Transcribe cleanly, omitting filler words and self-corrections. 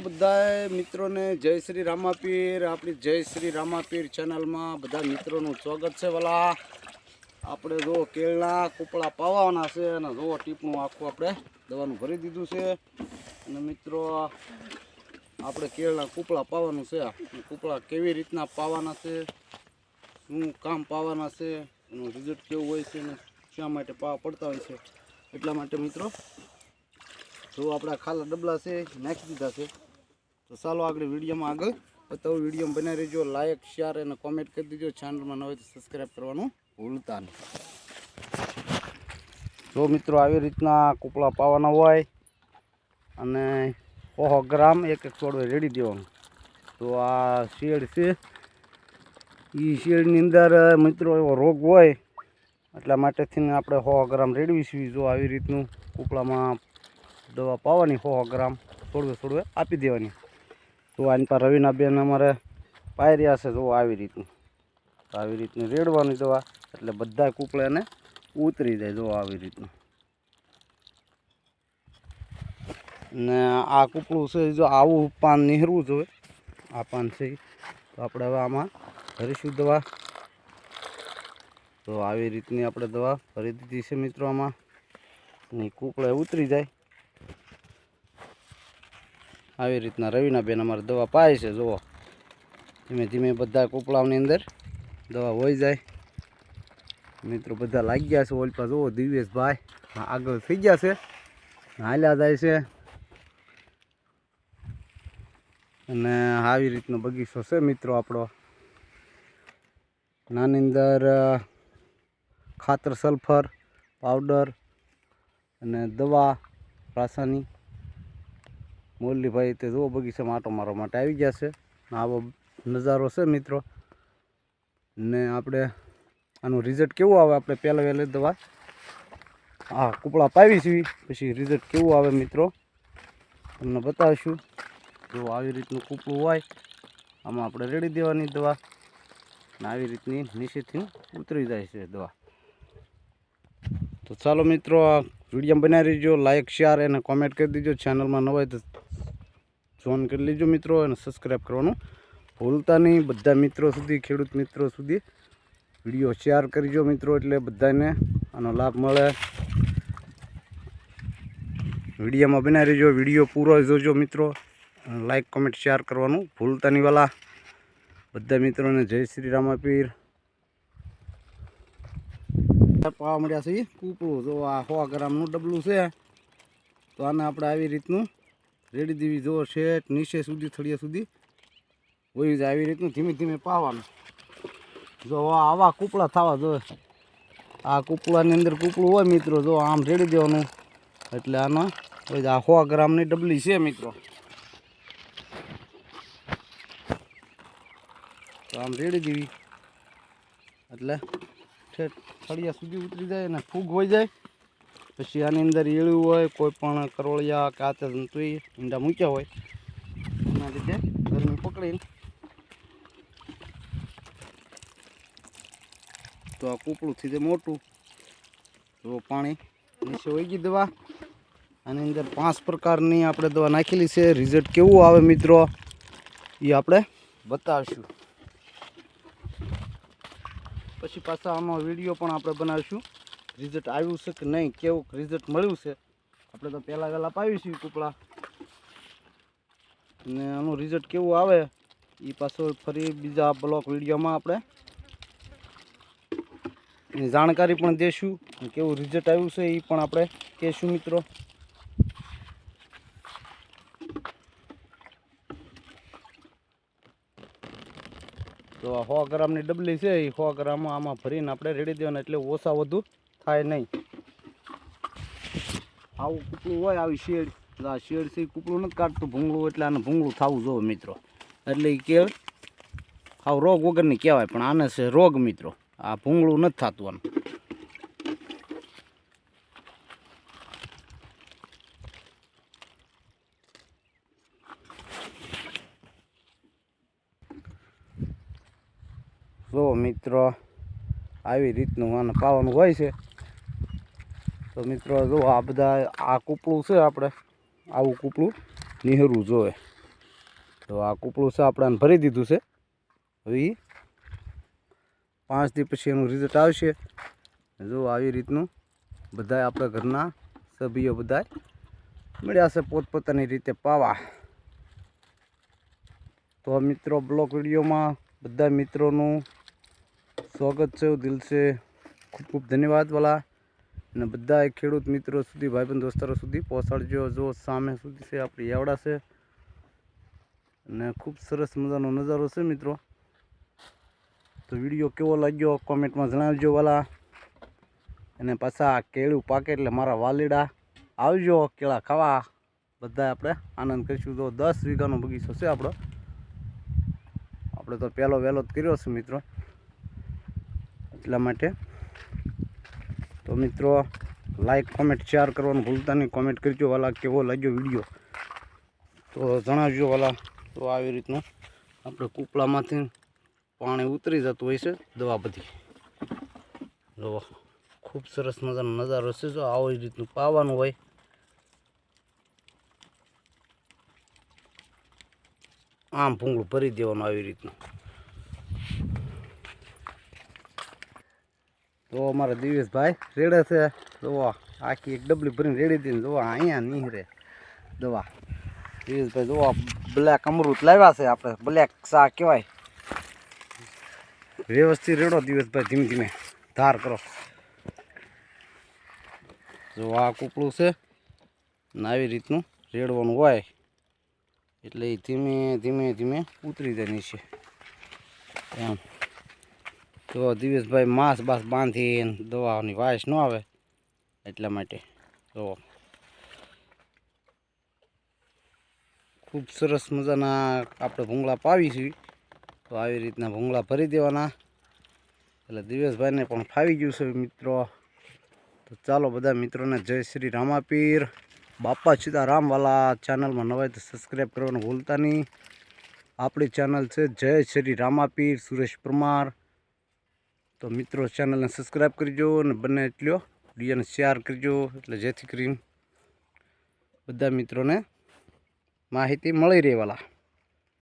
બધા મિત્રોને જય શ્રી રામાપીર આપણી જય શ્રી રામાપીર ચેનલમાં બધા મિત્રોનું સ્વાગત છે. વાલા આપણે જો કેળના કૂપળા પાવાના છે અને જો ટીપણું આખું આપણે દવાનું ભરી દીધું છે. અને મિત્રો આપણે કેળના કૂપળા પાવાનું છે. કૂપળા કેવી રીતના પાવાના છે, શું કામ પાવાના છે, એનું રિઝલ્ટ કેવું હોય છે અને શા માટે પાવા પડતા હોય છે, એટલા માટે મિત્રો જો આપણા ખાલા ડબલા છે નાખી દીધા છે. તો ચાલો આગળ વિડીયોમાં આગળ બતાવો. વિડીયો બનાવી રહેજો, લાઈક શેર અને કોમેન્ટ કરી દેજો. ચેનલમાં ન હોય તો સબસ્ક્રાઈબ કરવાનું ભૂલતા નહીં. જો મિત્રો આવી રીતના કૂપળા પાવાના હોય અને 100 ગ્રામ એક છોડવે રેડી દેવાનું. તો આ શેડ છે, એ શેડની અંદર મિત્રો એવો રોગ હોય એટલા માટેથી આપણે 100 ગ્રામ રેડવીશું. જો આવી રીતનું કૂપળામાં દવા પાવાની 100 ગ્રામ છોડવે આપી દેવાની. તો આની પર રવિના બેન અમારે પાઈ રહ્યા છે. જો આવી રીતનું રેડવાની દવા એટલે બધા કૂપળાને ઉતરી જાય. જો આવી રીતનું. ને આ કૂપળું છે, જો આવું પાન નીહરવું જોઈએ. આ પાન છે તો આપણે હવે આમાં ભરીશું દવા. તો આવી રીતની આપણે દવા ભરી દીધી છે મિત્રો. આમાં કૂપળા ઉતરી જાય આવી રીતના રવિના બેન અમારે દવા પાય છે. જુઓ ધીમે ધીમે બધા કૂપળાની અંદર દવા હોઈ જાય. મિત્રો બધા લાગી ગયા છે. ઓલપા જુઓ દિવ્યેશભાઈ આગળ થઈ ગયા છે, હાલ્યા જાય છે. અને આવી રીતનો બગીચો છે મિત્રો આપણો. નાની અંદર ખાતર, સલ્ફર પાવડર અને દવા રાસાયણિક મોરલીભાઈ તે જો બગીચામાં આટો મારવા માટે આવી ગયા છે. આવો નજારો છે મિત્રો. ને આપણે આનું રિઝલ્ટ કેવું આવે, આપણે પહેલાં વહેલી દવા આ કૂપળા પાવીશું, પછી રિઝલ્ટ કેવું આવે મિત્રો તમને બતાવીશું. જો આવી રીતનું કૂપળું હોય આમાં આપણે રેડી દેવાની દવા, અને આવી રીતની નીચેથી ઉતરી જાય છે દવા. તો ચાલો મિત્રો આ વિડીયો બનાવી રહેજો, લાઈક શેર અને કોમેન્ટ કરી દેજો. ચેનલમાં ન હોય તો જોઈન કરી લેજો મિત્રો, અને સબસ્ક્રાઈબ કરવાનું ભૂલતા નહીં. બધા મિત્રો સુધી, ખેડૂત મિત્રો સુધી વિડીયો શેર કરજો મિત્રો, એટલે બધાને આનો લાભ મળે. વિડીયોમાં બનાવી રહેજો, વિડીયો પૂરો જોજો મિત્રો. લાઈક કોમેન્ટ શેર કરવાનું ભૂલતા નહીં વાલા. બધા મિત્રોને જય શ્રી રામાપીર. પાવા મળ્યા છે કૂપળું. જો આ 100 ગ્રામનું ડબલું છે, તો આને આપણે આવી રીતનું રેડી દેવી. જો શેઠ નીચે સુધી થળિયા સુધી વહી જાય. આવી રીતનું ધીમે ધીમે પાવાનું. જો આવા કૂપળા થવા જોઈએ. આ કૂપળાની અંદર કૂપળું હોય મિત્રો, જો આમ રેડી દેવાનું એટલે આનો આ 100 ગ્રામની ડબલી છે મિત્રો. તો આમ રેડી દેવી એટલે ઠેઠ થળિયા સુધી ઉતરી જાય અને ફૂગ હોઈ જાય. પછી આની અંદર એળું હોય, કોઈ પણ કરોળિયા કાચા જંતુઈ ઈંડા મૂક્યા હોય એના લીધે ગરમી પકડીને તો આ કૂપળું થઈ જાય મોટું. તો પાણી નીચે વહી ગઈ દવા. આની અંદર 5 પ્રકારની આપણે દવા નાખેલી છે. રિઝલ્ટ કેવું આવે મિત્રો એ આપણે બતાવીશું. પછી પાછા આમાં વિડીયો પણ આપણે બનાવીશું, રિઝલ્ટ આવ્યું છે કે નહીં, કેવું રિઝલ્ટ મળ્યું છે. આપણે તો પહેલાં વહેલા પાવીશું કૂપળા, અને આનું રિઝલ્ટ કેવું આવે એ પાછો ફરી બીજા બ્લોક વિડીયોમાં આપણે એની જાણકારી પણ દઈશું. કેવું રિઝલ્ટ આવ્યું છે એ પણ આપણે કહીશું મિત્રો. તો 100 ગ્રામની ડબલી છે, એ 100 ગ્રામ આમાં ભરીને આપણે રેડી દેવાના, એટલે ઓછા વધુ થાય નહીં. આવું કૂપળું હોય, આવી શેડ, આ શેડ છે કૂપળું નથી કાઢતું ભૂંગળું, એટલે આને ભૂંગળું થવું જોઈએ મિત્રો. એટલે એ કેળ આવ રોગ વગરની કહેવાય, પણ આને છે રોગ મિત્રો. આ ભૂંગળું નથી થતું આનું. જો મિત્રો આવી રીતનું આને પાવાનું હોય છે. તો મિત્રો જો આ બધા આ કૂપળું છે, આપણે આવું કૂપળું નીહરવું જોઈએ. તો આ કૂપળું છે આપણે ભરી દીધું છે. હવે 5 દી પછી એનું રિઝલ્ટ આવશે. જો આવી રીતનું બધાય આપણા ઘરના સભ્યો બધાય મળ્યા છે પોતપોતાની રીતે પાવા. તો મિત્રો બ્લોગ વિડીયોમાં બધા મિત્રોનું સ્વાગત છે. દિલ છે ખૂબ ખૂબ ધન્યવાદ વાલા. અને બધા ખેડૂત મિત્રો સુધી ભાઈબંધ દોસ્તારો સુધી પહોંચાડજો. જો સામે સુધી છે આપણી એવડા છે અને ખૂબ સરસ મજાનો નજારો છે મિત્રો. તો વિડીયો કેવો લાગ્યો કોમેન્ટમાં જણાવજો વાલા. અને પાછા કેળું પાકે એટલે મારા વાલીડા આવજો કેળા ખાવા. બધા આપણે આનંદ કરીશું. તો 10 વીઘાનો બગીચો છે આપણો. આપણે તો પહેલો વહેલો જ કર્યો છે મિત્રો, એટલા માટે. તો મિત્રો લાઈક કોમેન્ટ શેર કરવાનું ભૂલતા નહીં. કોમેન્ટ કરજો વાલા કેવો લાગ્યો વિડીયો તો જણાવજો વાલા. તો આવી રીતનું આપણે કૂપળામાંથી પાણી ઉતરી જતું હોય છે દવા બધી. જો ખૂબ સરસ મજાનો નજારો છે. જો આવી રીતનું પાવાનું હોય. આમ ભૂંગળું ભરી દેવાનું આવી રીતનું. તો અમારા દિવેશભાઈ રેડે છે. જોવા આખી એક ડબલી ભરીને રેડી દઈને જોવા અહીંયા નીહરે દવા. દિવેશભાઈ જોવા બ્લેક અમૃત લાવ્યા છે આપણે. બ્લેક ચા કહેવાય. વ્યવસ્થિત રેડો દિવેશભાઈ, ધીમે ધીમે ધાર કરો. જો આ કૂપળું છે ને આવી રીતનું રેડવાનું હોય એટલે એ ધીમે ધીમે ધીમે ઉતરી જાય નીચે એમ. તો દિવેશભાઈ માંસ બાસ બાંધીને દવાની વાસ ન આવે એટલા માટે. તો ખૂબ સરસ મજાના આપણે ભૂંગળા પાવી છીએ. તો આવી રીતના ભૂંગળા ભરી દેવાના એટલે દિવેશભાઈને પણ ફાવી ગયું છે મિત્રો. તો ચાલો બધા મિત્રોને જય શ્રી રામાપીર. બાપા સીતારામ વાલા. ચેનલમાં નવા તો સબસ્ક્રાઈબ કરવાનું ભૂલતા નહીં. આપણી ચેનલ છે જય શ્રી રામાપીર સુરેશ પરમાર. તો મિત્રો ચેનલને સબસ્ક્રાઈબ કરજો અને બને એટલો વિડીયોને શેર કરજો એટલે જેથી કરીને બધા મિત્રોને માહિતી મળી રહે વાલા.